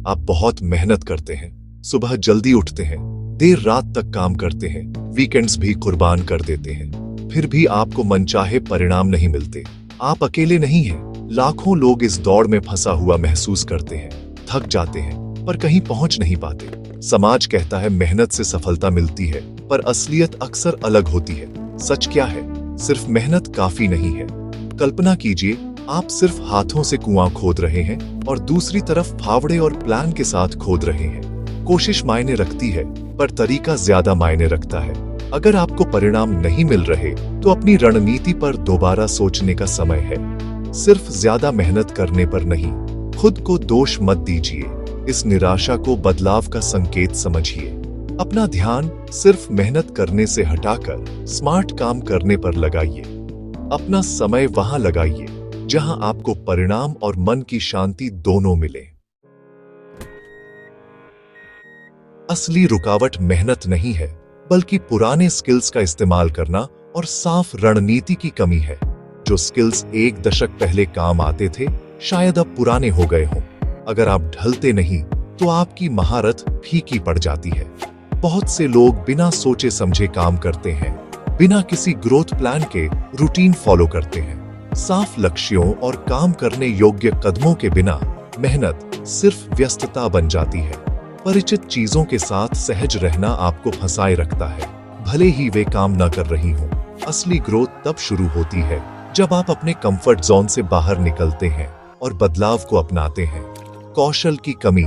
आप बहुत मेहनत करते हैं, सुबह जल्दी उठते हैं, देर रात तक काम करते हैं, वीकेंड्स भी कुर्बान कर देते हैं, फिर भी आपको मनचाहे परिणाम नहीं मिलते। आप अकेले नहीं हैं, लाखों लोग इस दौड़ में फंसा हुआ महसूस करते हैं, थक जाते हैं पर कहीं पहुंच नहीं पाते। समाज कहता है मेहनत से सफलता मिलती है, पर असलियत अक्सर अलग होती है। सच क्या है? सिर्फ मेहनत काफी नहीं है। कल्पना कीजिए, आप सिर्फ हाथों से कुआं खोद रहे हैं और दूसरी तरफ फावड़े और प्लान के साथ खोद रहे हैं। कोशिश मायने रखती है, पर तरीका ज्यादा मायने रखता है। अगर आपको परिणाम नहीं मिल रहे, तो अपनी रणनीति पर दोबारा सोचने का समय है। सिर्फ ज्यादा मेहनत करने पर नहीं। खुद को दोष मत दीजिए, इस निराशा को बदलाव का संकेत समझिए। अपना ध्यान सिर्फ मेहनत करने से हटाकर स्मार्ट काम करने पर लगाइए। अपना समय वहां लगाइए जहां आपको परिणाम और मन की शांति दोनों मिले। असली रुकावट मेहनत नहीं है, बल्कि पुराने स्किल्स का इस्तेमाल करना और साफ रणनीति की कमी है। जो स्किल्स एक दशक पहले काम आते थे, शायद अब पुराने हो गए हों। अगर आप ढलते नहीं, तो आपकी महारत फीकी पड़ जाती है। बहुत से लोग बिना सोचे समझे काम करते हैं, बिना किसी ग्रोथ प्लान के रूटीन फॉलो करते हैं। साफ लक्ष्यों और काम करने योग्य कदमों के बिना मेहनत सिर्फ व्यस्तता बन जाती है। परिचित चीजों के साथ सहज रहना आपको फंसाए रखता है, भले ही वे काम न कर रही हों। असली ग्रोथ तब शुरू होती है जब आप अपने कंफर्ट जोन से बाहर निकलते हैं और बदलाव को अपनाते हैं। कौशल की कमी,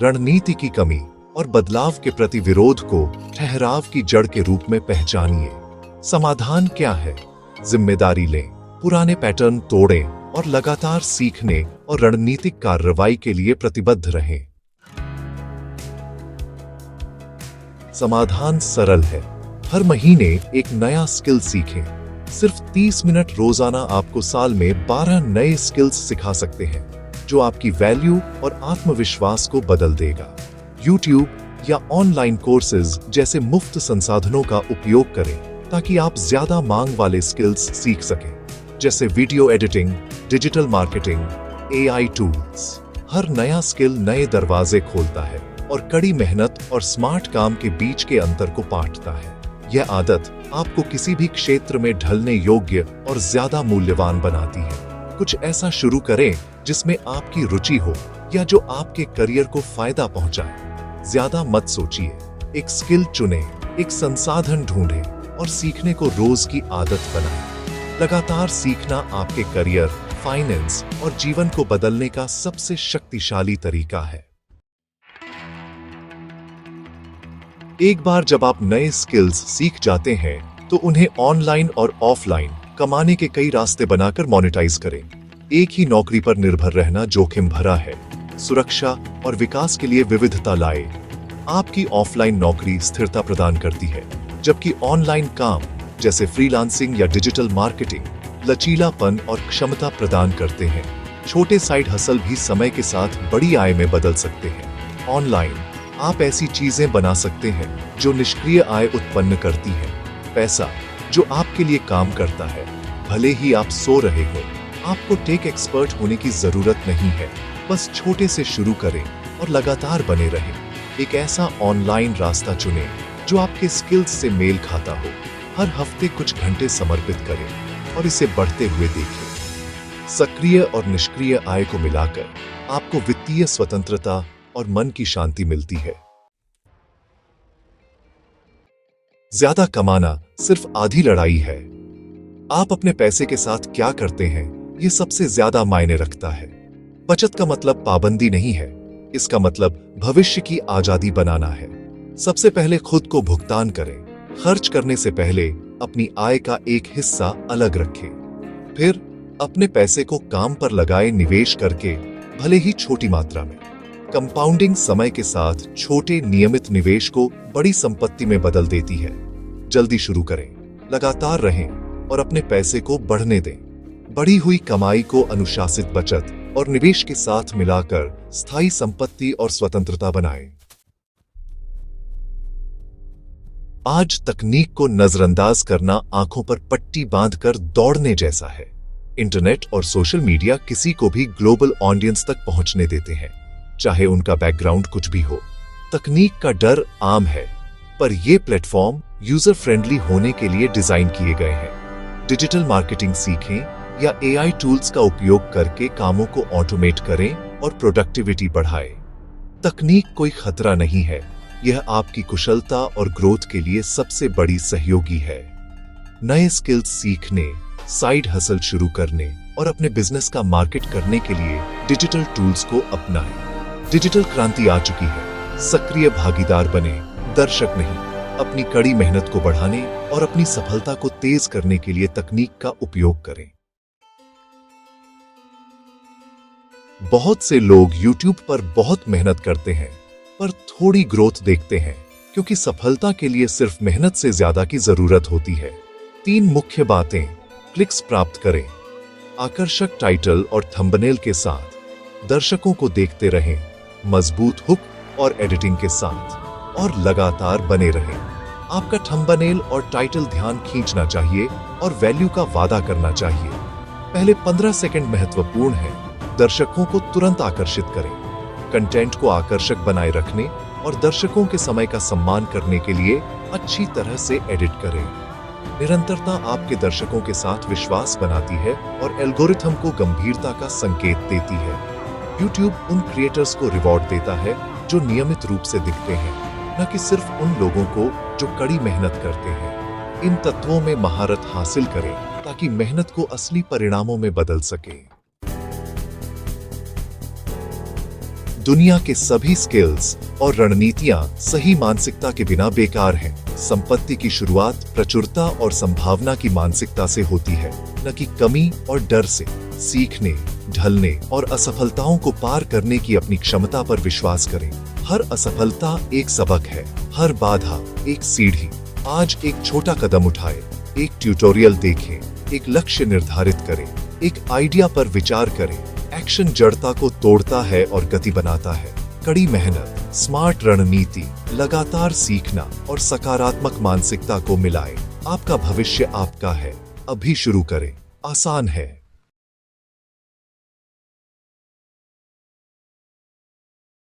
रणनीति की कमी और बदलाव के प्रति विरोध को ठहराव की जड़ के रूप में पहचानिए। समाधान क्या है? जिम्मेदारी लें, पुराने पैटर्न तोड़ें और लगातार सीखने और रणनीतिक कार्रवाई के लिए प्रतिबद्ध रहें। समाधान सरल है। हर महीने एक नया स्किल सीखें। सिर्फ 30 मिनट रोजाना आपको साल में 12 नए स्किल्स सिखा सकते हैं, जो आपकी वैल्यू और आत्मविश्वास को बदल देगा। YouTube या ऑनलाइन कोर्सेज जैसे मुफ्त संसाधनों का उपयोग करें, ताकि आप ज्यादा मांग वाले स्किल्स सीख सकें, जैसे video editing, digital marketing, AI tools. हर नया स्किल नए दरवाजे खोलता है और कड़ी मेहनत और स्मार्ट काम के बीच के अंतर को पाटता है। यह आदत आपको किसी भी क्षेत्र में ढलने योग्य और ज्यादा मूल्यवान बनाती है। कुछ ऐसा शुरू करें जिसमें आपकी रुचि हो या जो आपके करियर को फायदा पहुंचाए। ज्यादा मत सोचिए, एक स्किल चुनें, एक संसाधन ढूंढें और सीखने को रोज की आदत बनाएं। लगातार सीखना आपके करियर, फाइनेंस और जीवन को बदलने का सबसे शक्तिशाली तरीका है। एक बार जब आप नए स्किल्स सीख जाते हैं, तो उन्हें ऑनलाइन और ऑफलाइन कमाने के कई रास्ते बनाकर मोनेटाइज करें। एक ही नौकरी पर निर्भर रहना जोखिम भरा है। सुरक्षा और विकास के लिए विविधता लाए। आपकी ऑफलाइन नौकरी स्थिरता प्रदान करती है, जबकि ऑनलाइन काम जैसे फ्रीलांसिंग या डिजिटल मार्केटिंग लचीलापन और क्षमता प्रदान करते हैं। छोटे साइड हसल भी समय के साथ बड़ी आय में बदल सकते हैं। ऑनलाइन आप ऐसी चीजें बना सकते हैं जो निष्क्रिय आय उत्पन्न करती हैं। पैसा जो आपके लिए काम करता है, भले ही आप सो रहे हो। आपको टेक एक्सपर्ट होने की जरूरत नहीं है, बस छोटे से शुरू करें और लगातार बने रहें। एक ऐसा ऑनलाइन रास्ता चुनें जो आपके स्किल्स से मेल खाता हो। हर हफ्ते कुछ घंटे समर्पित करें और इसे बढ़ते हुए देखें। सक्रिय और निष्क्रिय आय को मिलाकर आपको वित्तीय स्वतंत्रता और मन की शांति मिलती है। ज्यादा कमाना सिर्फ आधी लड़ाई है। आप अपने पैसे के साथ क्या करते हैं, ये सबसे ज्यादा मायने रखता है। बचत का मतलब पाबंदी नहीं है, इसका मतलब भविष्य की आजादी बनाना है। सबसे पहले खुद को भुगतान करें। खर्च करने से पहले अपनी आय का एक हिस्सा अलग रखें। फिर अपने पैसे को काम पर लगाए, निवेश करके, भले ही छोटी मात्रा में। कंपाउंडिंग समय के साथ छोटे नियमित निवेश को बड़ी संपत्ति में बदल देती है। जल्दी शुरू करें, लगातार रहें और अपने पैसे को बढ़ने दें। बढ़ी हुई कमाई को अनुशासित बचत और निवेश के साथ मिलाकर स्थायी संपत्ति और स्वतंत्रता बनाएं। आज तकनीक को नजरअंदाज करना आंखों पर पट्टी बांधकर दौड़ने जैसा है। इंटरनेट और सोशल मीडिया किसी को भी ग्लोबल ऑडियंस तक पहुंचने देते हैं, चाहे उनका बैकग्राउंड कुछ भी हो। तकनीक का डर आम है, पर ये प्लेटफॉर्म यूजर फ्रेंडली होने के लिए डिजाइन किए गए हैं। डिजिटल मार्केटिंग सीखें या एआई टूल्स का उपयोग करके कामों को ऑटोमेट करें और प्रोडक्टिविटी बढ़ाएं। तकनीक कोई खतरा नहीं है, यह आपकी कुशलता और ग्रोथ के लिए सबसे बड़ी सहयोगी है। नए स्किल्स सीखने, साइड हसल शुरू करने और अपने बिजनेस का मार्केट करने के लिए डिजिटल टूल्स को अपनाएं। डिजिटल क्रांति आ चुकी है, सक्रिय भागीदार बने, दर्शक नहीं। अपनी कड़ी मेहनत को बढ़ाने और अपनी सफलता को तेज करने के लिए तकनीक का उपयोग करें। बहुत से लोग YouTube पर बहुत मेहनत करते हैं, पर थोड़ी ग्रोथ देखते हैं, क्योंकि सफलता के लिए सिर्फ मेहनत से ज्यादा की जरूरत होती है। 3 मुख्य बातें। क्लिक्स प्राप्त करें, आकर्षक टाइटल और थंबनेल के साथ दर्शकों को देखते रहें, मजबूत हुक और एडिटिंग के साथ, और लगातार बने रहें। आपका थंबनेल और टाइटल ध्यान खींचना चाहिए और वैल्यू का वादा करना चाहिए। पहले 15 सेकंड महत्वपूर्ण है। दर्शकों को तुरंत आकर्षित करें। कंटेंट को आकर्षक बनाए रखने और दर्शकों के समय का सम्मान करने के लिए अच्छी तरह से एडिट करें। निरंतरता आपके दर्शकों के साथ विश्वास बनाती है और एल्गोरिथम को गंभीरता का संकेत देती है। YouTube उन क्रिएटर्स को रिवॉर्ड देता है जो नियमित रूप से दिखते हैं, न कि सिर्फ उन लोगों को जो कड़ी मेहनत करते हैं। इन तत्वों में महारत हासिल करें ताकि मेहनत को असली परिणामों में बदल सके। दुनिया के सभी स्किल्स और रणनीतियां सही मानसिकता के बिना बेकार हैं। संपत्ति की शुरुआत प्रचुरता और संभावना की मानसिकता से होती है, न कि कमी और डर से। सीखने, ढलने और असफलताओं को पार करने की अपनी क्षमता पर विश्वास करें। हर असफलता एक सबक है, हर बाधा एक सीढ़ी। आज एक छोटा कदम उठाएं, एक ट्यूटोरियल देखें, एक लक्ष्य निर्धारित करें, एक आइडिया पर विचार करें। एक्शन जड़ता को तोड़ता है और गति बनाता है। कड़ी मेहनत, स्मार्ट रणनीति, लगातार सीखना और सकारात्मक मानसिकता को मिलाएं। आपका भविष्य आपका है, अभी शुरू करें। आसान है।